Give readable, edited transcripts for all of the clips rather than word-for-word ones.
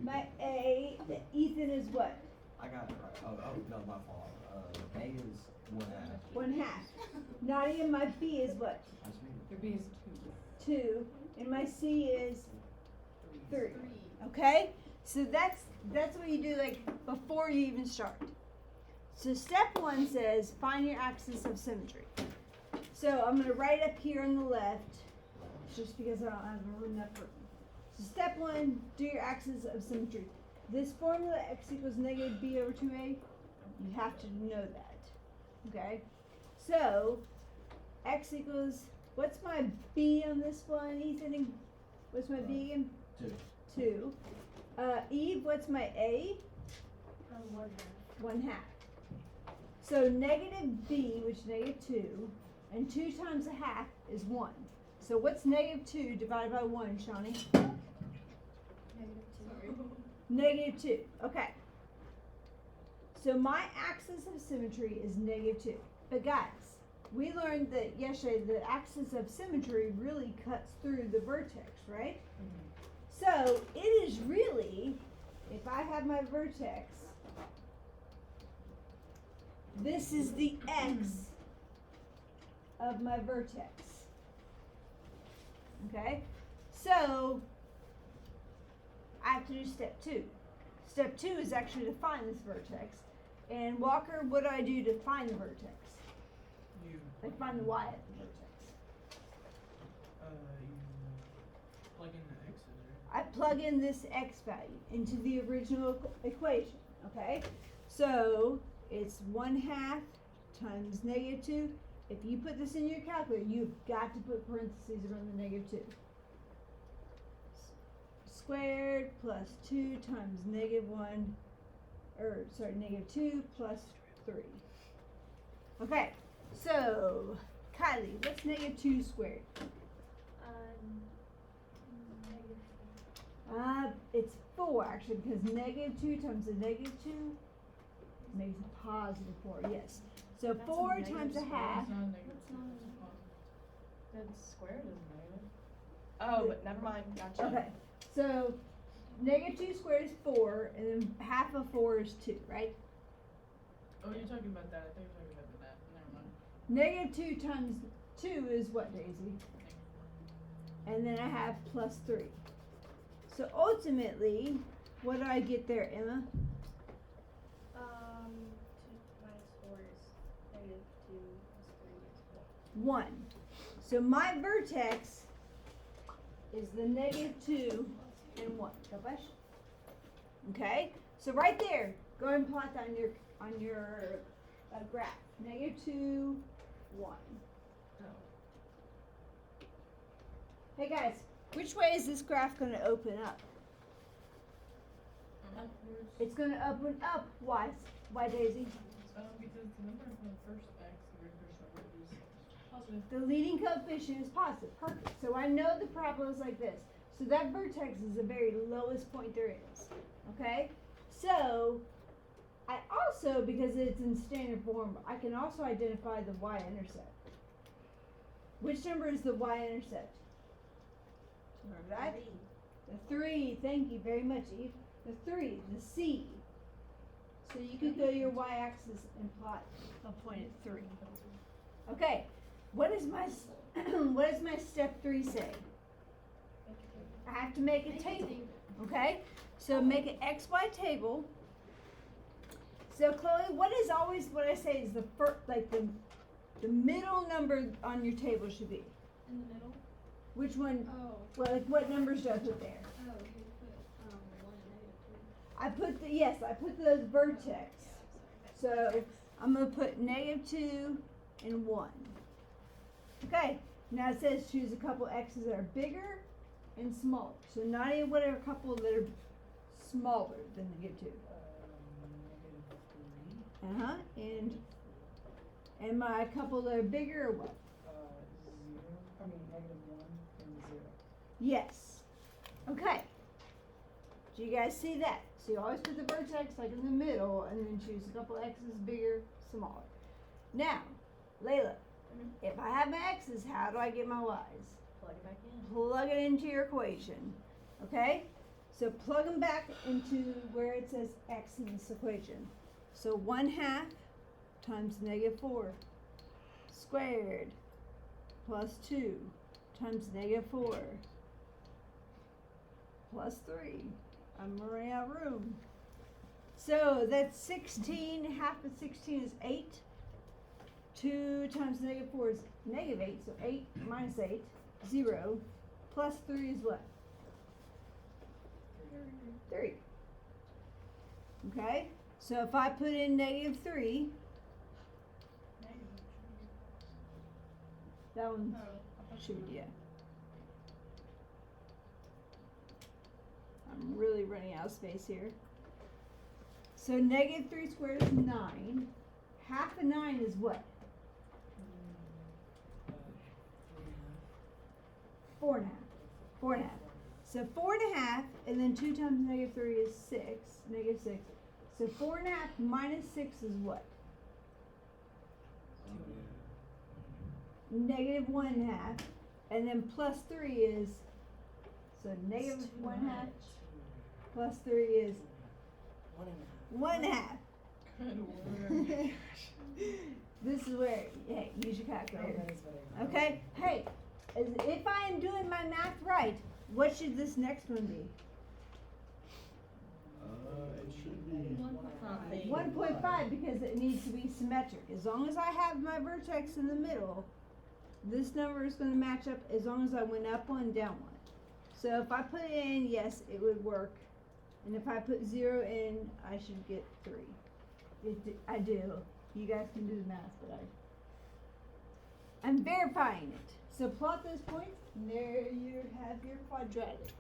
My A, Ethan is what? I got it right. Oh, no, my fault. A is 1/2. 1/2. Nadia, my B is what? That's me. Your B is 2. 2. And my C is 3. 3. Okay? So that's what you do like before you even start. So step 1 says find your axis of symmetry. So I'm going to write up here on the left, just because I don't have enough room. So step 1, do your axis of symmetry. This formula x equals negative b over 2a, you have to know that. Okay? So x equals, what's my b on this one, Ethan? What's my b again? 2. 2. Eve, what's my a? 1/2. 1/2. So negative b, which is negative 2, and 2 times 1/2 is 1. So what's negative 2 divided by 1, Shawnee? Negative 2. Okay. So my axis of symmetry is negative 2. But guys, we learned that yesterday the axis of symmetry really cuts through the vertex, right? So it is really, if I have my vertex, this is the x of my vertex. Okay? So I have to do step 2. Step 2 is actually to find this vertex. And Walker, what do I do to find the vertex? You Like find the y at the vertex. you plug in the x's, right? I plug in this x value into the original equation, okay? So it's 1/2 times negative 2. If you put this in your calculator, you've got to put parentheses around the negative 2. Squared plus 2 times negative 1, negative 2 plus 3. Okay, so Kylie, what's negative 2 squared? It's 4 actually, because negative 2 times a negative 2 makes a positive 4, yes. So That's a 4 negative times a square. half. It's not a negative. That's not a- That's squared is negative. Oh, but never mind. Gotcha. Okay, so negative 2 squared is 4, and then half of 4 is 2, right? Oh, you're talking about that. I thought you were talking about that. Never mind. Negative 2 times 2 is what, Daisy? And then I have plus 3. So ultimately, what do I get there, Emma? 2 minus 4 is negative 2 plus 3 is 4. 1. So my vertex is the negative 2 and 1. Kabash? Okay? So right there, go ahead and plot that on your graph. Negative 2, 1. Hey guys, which way is this graph going to open up? Upwards. It's going to open up. Why? Why, Daisy? Because the number of the first x, the recursion number is positive. The leading coefficient is positive. Perfect. So I know the parabola is like this. So that vertex is the very lowest point there is. Okay? So I also, because it's in standard form, I can also identify the y-intercept. Which number is the y-intercept? Remember that? 3. The 3. Thank you very much, Eve. The 3, the C. So you could go to your y-axis and plot a point at 3. Okay. What is my what does my step 3 say? I have to make a table. Okay? So make an XY table. So Chloe, what is always what I say is the first, like the middle number on your table should be. In the middle? Which one? Oh. Well, like what numbers do I put there? Oh, you put 1 and negative 2. I put the vertex. So I'm gonna put negative 2 and 1. Okay. Now it says choose a couple x's that are bigger and smaller. So Nadia, what are a couple that are smaller than negative 2? Negative 3. And my couple that are bigger or what? 0. Negative 1 and 0. Yes. Okay. Do you guys see that? So you always put the vertex like in the middle and then choose a couple x's bigger, smaller. Now, Layla, if I have my x's, how do I get my y's? Plug it back in. Plug it into your equation. Okay? So plug them back into where it says x in this equation. So 1/2 times -4 squared plus 2 times -4 plus 3. I'm running out of room. So that's 16. Half of 16 is 8. 2 times -4 is -8. So 8 minus 8, 0. Plus 3 is what? 3. Okay? So if I put in -3, that one should be, yeah. I'm really running out of space here. So -3 squared is 9. Half of 9 is what? 4.5. 4.5. So 4.5, and then 2 times -3 is 6. -6. So 4.5 minus 6 is what? -1/2. And then plus 3 is, so -1/2 plus 3 is 1/2. Good word. This is where, hey, use your calculator. Okay? Hey, if I am doing my math right, what should this next one be? It should be 1.5. 1.5 because it needs to be symmetric. As long as I have my vertex in the middle, this number is going to match up as long as I went up one, down one. So if I put in, yes, it would work. And if I put 0 in, I should get 3. I do. You guys can do the math, but I'm verifying it. So plot those points, and there you have your quadratic.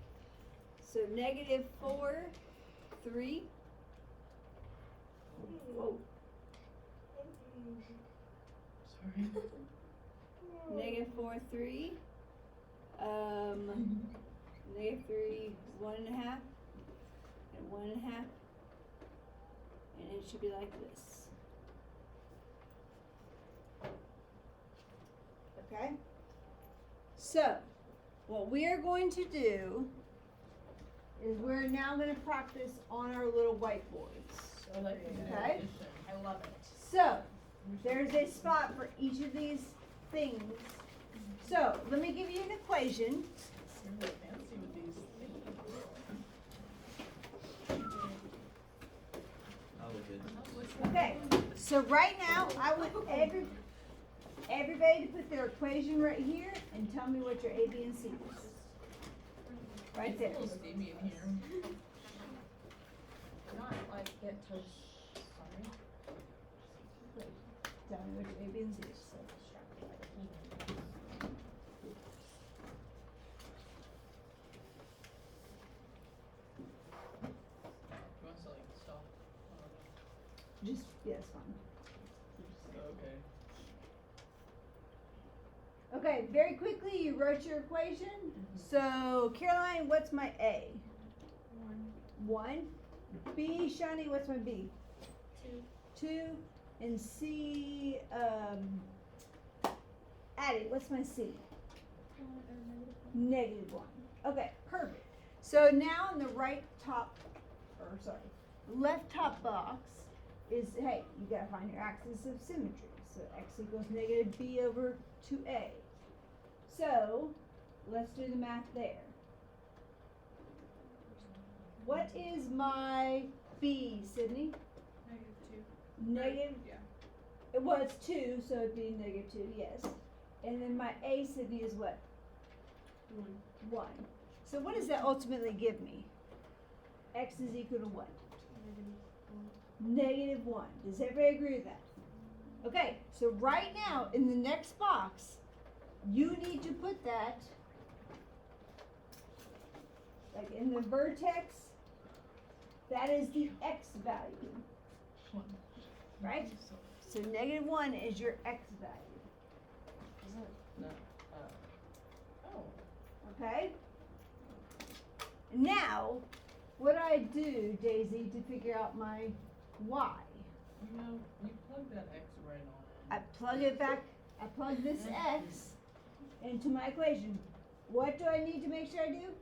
So -4, 3. Whoa. Sorry. -4, 3. -3, 1.5, and 1.5, and it should be like this. Okay? So, what we are going to do is we're now going to practice on our little whiteboards. I like the Okay. addition. I love it. So, there's a spot for each of these things. So, let me give you an equation. You're really fancy with these things. I look good. Okay, so right now, I want everybody to put their equation right here and tell me what your A, B, and C is. Right there. It's a little steamy in here. Not like get toast. Sorry. Tell me what your A, B, and C is. So distracted by the email. You want to like stop? Just, yeah, it's fine. Okay. Okay, very quickly, you wrote your equation. So, Caroline, what's my A? 1. B, Shani, what's my B? 2. 2. And C, Addie, what's my C? -1. Okay, perfect. So now in the left top box is, hey, you gotta find your axis of symmetry. So x equals -b over 2a. So let's do the math there. What is my B, Sydney? Negative. Yeah. Well, it's 2, so it'd be -2, yes. And then my A, Sydney, is what? 1. So what does that ultimately give me? X is equal to what? -1. Does everybody agree with that? Okay, so right now, in the next box, you need to put that, like in the vertex, that is the X value, right? So -1 is your X value, No. Oh. okay? Now, what do I do, Daisy, to figure out my Y? You know, you plug that X right on. I plug it back, I plug this X into my equation. What do I need to make sure I do?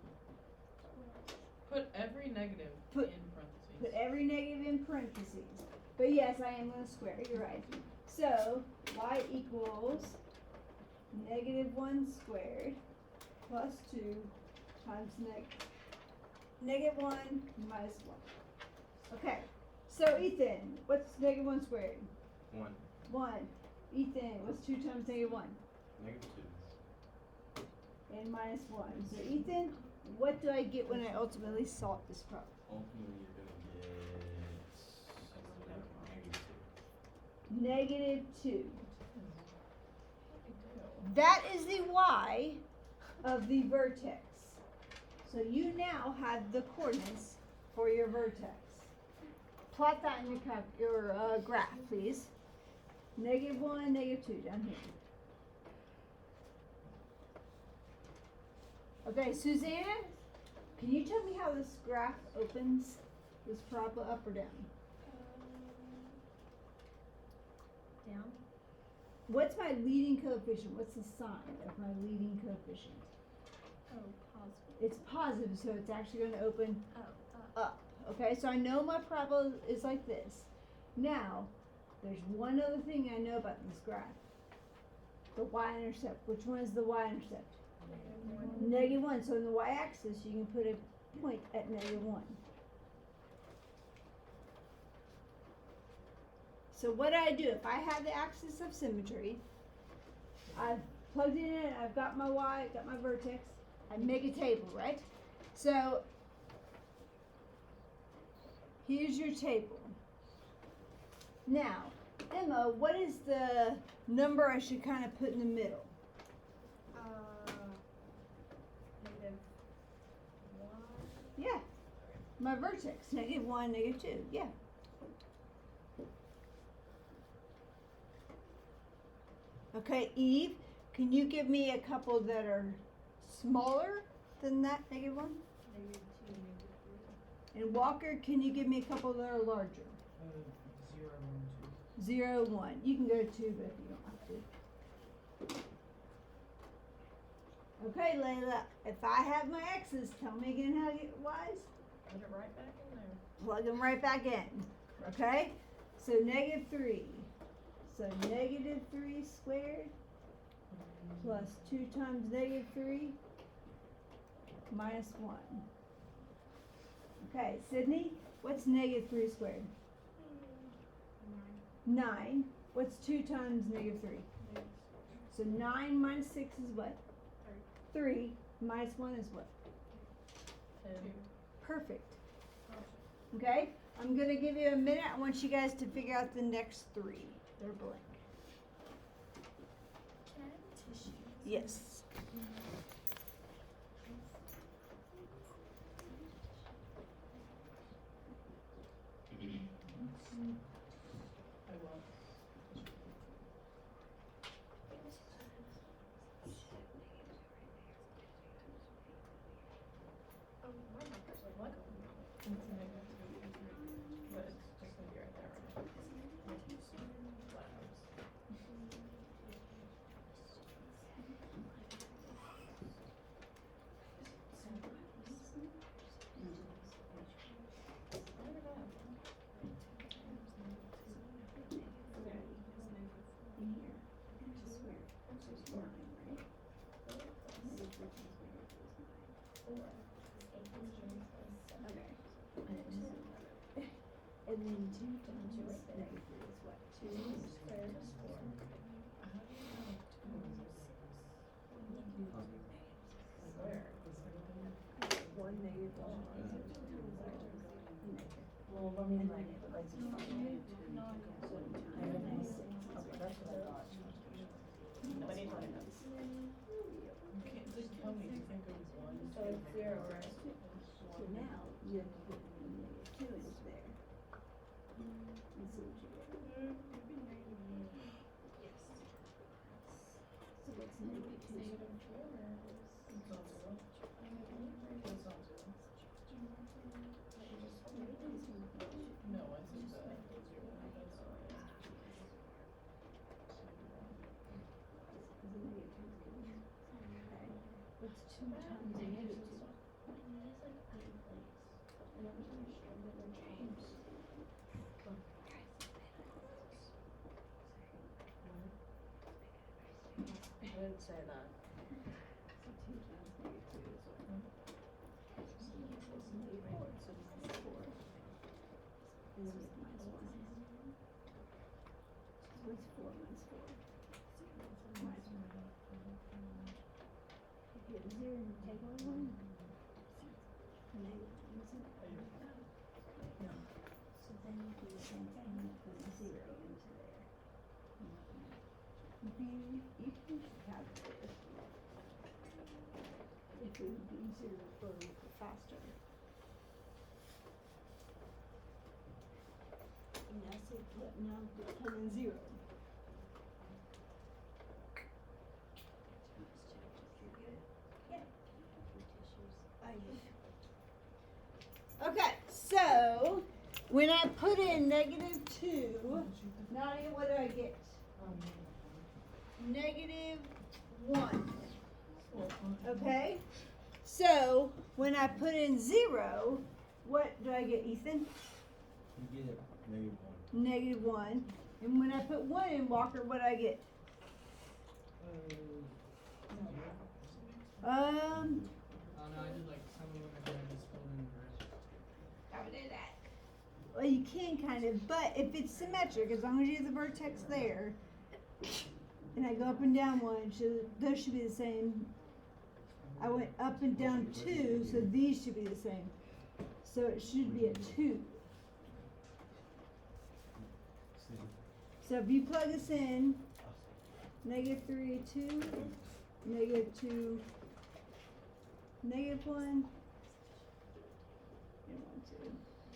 Put every negative Put- in parentheses. Put every negative in parentheses. But yes, I am going to square. You're right. So y equals -1 squared plus 2 times -1 minus 1. Okay. So Ethan, what's -1 squared? 1. 1. Ethan, what's 2 times -1? -2. And minus 1. So Ethan, what do I get when I ultimately solve this problem? Ultimately, you're gonna get -2. -2. That is the y of the vertex. So you now have the coordinates for your vertex. Plot that in your graph, please. -1, -2 down here. Okay, Susanna, can you tell me how this graph opens? This parabola up or down? Down. What's my leading coefficient? What's the sign of my leading coefficient? Oh, positive. It's positive, so it's actually going to open Oh, up. Okay, so I know my parabola is like this. Now, there's one other thing I know about this graph. The y-intercept. Which one is the y-intercept? -1. So in the y-axis, you can put a point at -1. So what do I do? If I have the axis of symmetry, I've plugged it in, I've got my y, got my vertex, I make a table, right? So here's your table. Now, Emma, what is the number I should kind of put in the middle? -1. Yeah, my vertex, -1, -2, yeah. Okay, Eve, can you give me a couple that are smaller than that -1? -2, -3. And Walker, can you give me a couple that are larger? 0, 1, 2. 0, 1. You can go 2, but you don't have to. Okay, Layla, if I have my x's, tell me again how to get y's. Put it right back in there. Plug them right back in. Okay? So -3. So -3 squared plus 2 times -3 minus 1. Okay, Sydney, what's -3 squared? 9. What's 2 times -3? So 9 minus 6 is what? 3. Minus 1 is what? 2. Perfect. Okay? I'm going to give you a minute. I want you guys to figure out the next 3. They're blank. Can I have tissue? Yes. I will. Oh, my marker's like Lego. It's -2, 3. But it's just gonna be right there, right? Labs. And then 2 times -3 is what? 2 squared is 4. How do you know 2 is where? 1 negative 1. Well, I mean, like that's what I thought. Nobody told us. You can't just tell me to think of 1. So it's 0, right? So now you have to put -2 in there. And see what you get. Yes. So what's -2? It's not 0. It's not 0. No, I said that. 0. That's What's 2 times -2? would say that. So 2 times negative 2 is what? So this is negative 4, so this is 4. And this is minus 1. So what's 4 minus 4? Minus 1. If you have 0 and you take away 1, negative 1, isn't it? No. So then you do the same thing, you put a 0 into there. You can calculate it. If it would be easier to go a little bit faster. And now say, now plug in 0. Okay, so when I put in negative 2, Nadia, what do I get? Negative 1. Okay, so when I put in 0, what do I get, Ethan? You get negative 1. Negative 1. And when I put 1 in, Walker, what do I get? Oh no, I did like some of them and then I just filled in the rest. How do that? Well, you can kind of, but if it's symmetric, as long as you have the vertex there, and I go up and down 1, those should be the same. I went up and down 2, so these should be the same. So it should be a 2. So if you plug this in, negative 3, 2, negative 2, negative 1, and 1,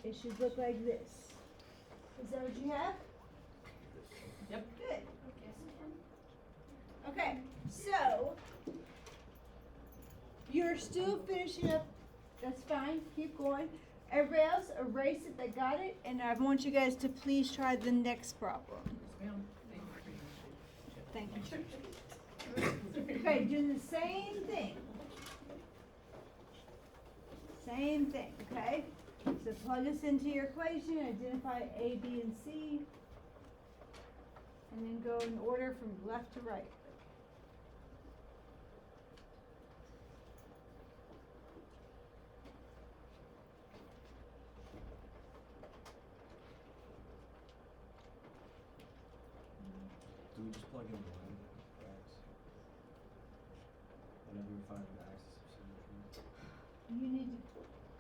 2. It should look like this. Is that what you have? Yep. Good. Okay, so you're still finishing up. That's fine. Keep going. Everybody else, erase it. They got it, and I want you guys to please try the next problem. Yes, ma'am. Thank you for your Thank you. Okay, do the same thing. Same thing, okay? So plug this into your equation, identify A, B, and C, and then go in order from left to right. Do we just plug in the line x? Whenever we find the axis of symmetry. You need to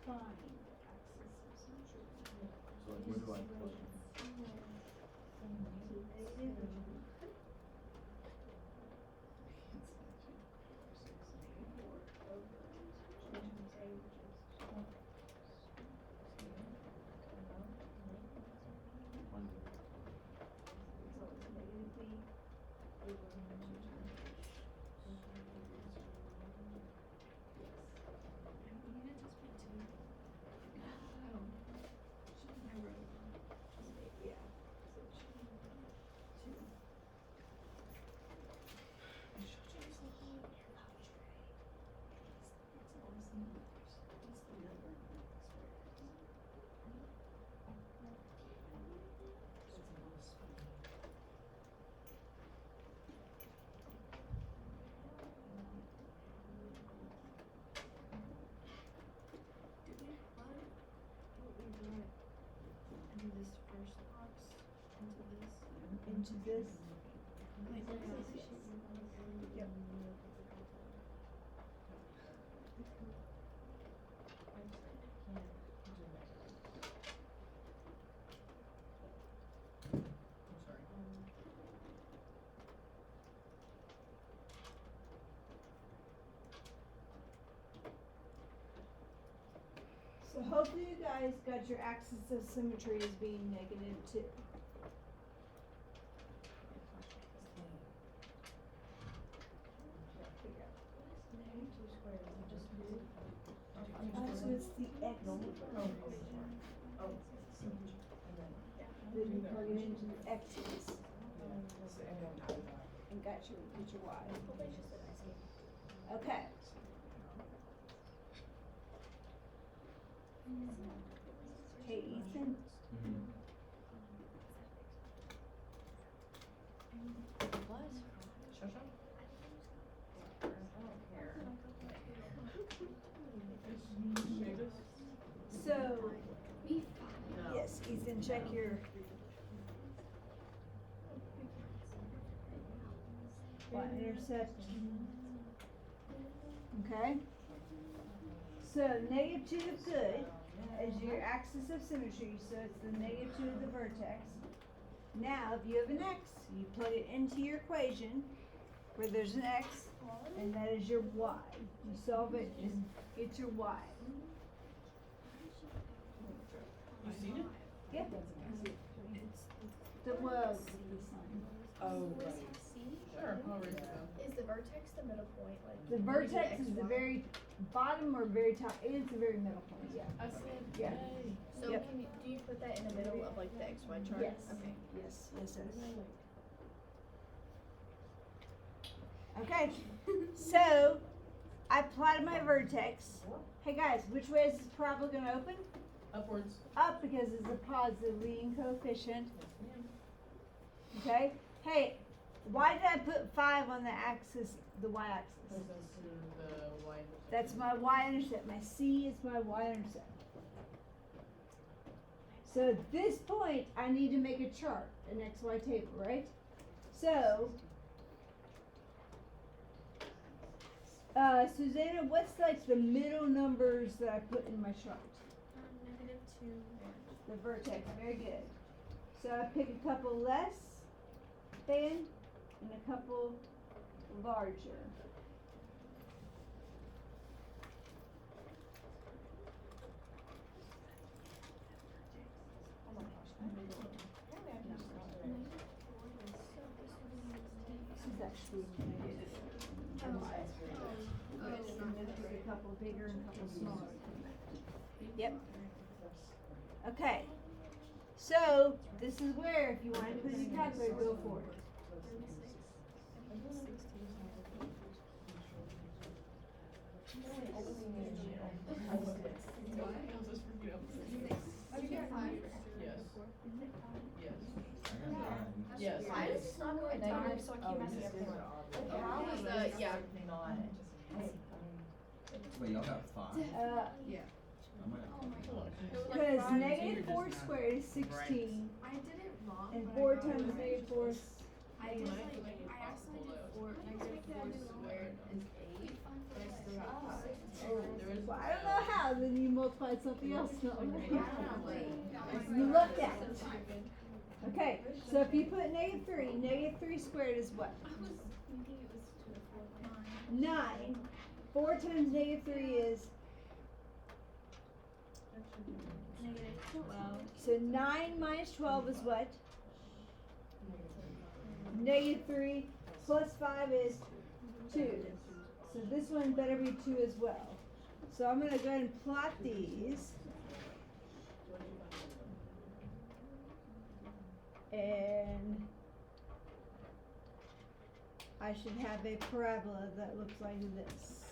find the axis of symmetry. So like where do I plug in? Into this. Yep. So hopefully you guys got your axis of symmetry as being negative 2. So it's the x equation. Then you plug it into the x's and got your y. Okay. Okay, Ethan. So, B5. No. yes, Ethan, check your y-intercept. Okay? So, -2 is good as your axis of symmetry, so it's the -2 of the vertex. Now, if you have an x, you plug it into your equation where there's an x, and that is your y. You solve it, just get your y. You seen it? Yeah. The was the sign. Oh, What right. is C? Sure, I'll raise it up. Is the vertex the middle point? Like The when we do vertex is the XY? very bottom or very top. It's the very middle point, yeah. I said, Yeah. yay. So Yep. can you, do you put that in the middle of like the XY chart? Yes. Okay. Yes, yes, yes. Okay, so I plotted my vertex. Hey guys, which way is this parabola gonna open? Upwards. Up because it's a positive leading coefficient. Yes, ma'am. Okay. Hey, why did I put 5 on the axis, the y-axis? Because that's the white. That's my y-intercept. My C is my y-intercept. So at this point, I need to make a chart, an XY table, right? So, Susanna, what's like the middle numbers that I put in my chart? -2. The vertex, very good. So I pick a couple less than and a couple larger. This is actually negative. Oh, it's not Just a couple bigger and a couple smaller. Yep. Okay. So this is where, if you want to put in your calculator, go for it. Yes. I just not going down, so I keep messing everything up. How was the yeah? Wait, y'all got 5? Yeah. I'm at Because negative 4 squared is 16, I did it wrong. and but 4 I got times it. negative 4 is I did like I accidentally did 4 negative 4 squared is 8, but I still got 5. well, I don't know how, then you multiplied something else. No. I don't know, wait. You looked at it. Okay, so if you put negative 3 squared is what? I was thinking it was 2 to 4, 9. 4 times negative 3 is, -12. so 9 minus 12 is what? Negative 3 plus 5 is 2. So this one better be 2 as well. So I'm going to go ahead and plot these. And I should have a parabola that looks like this.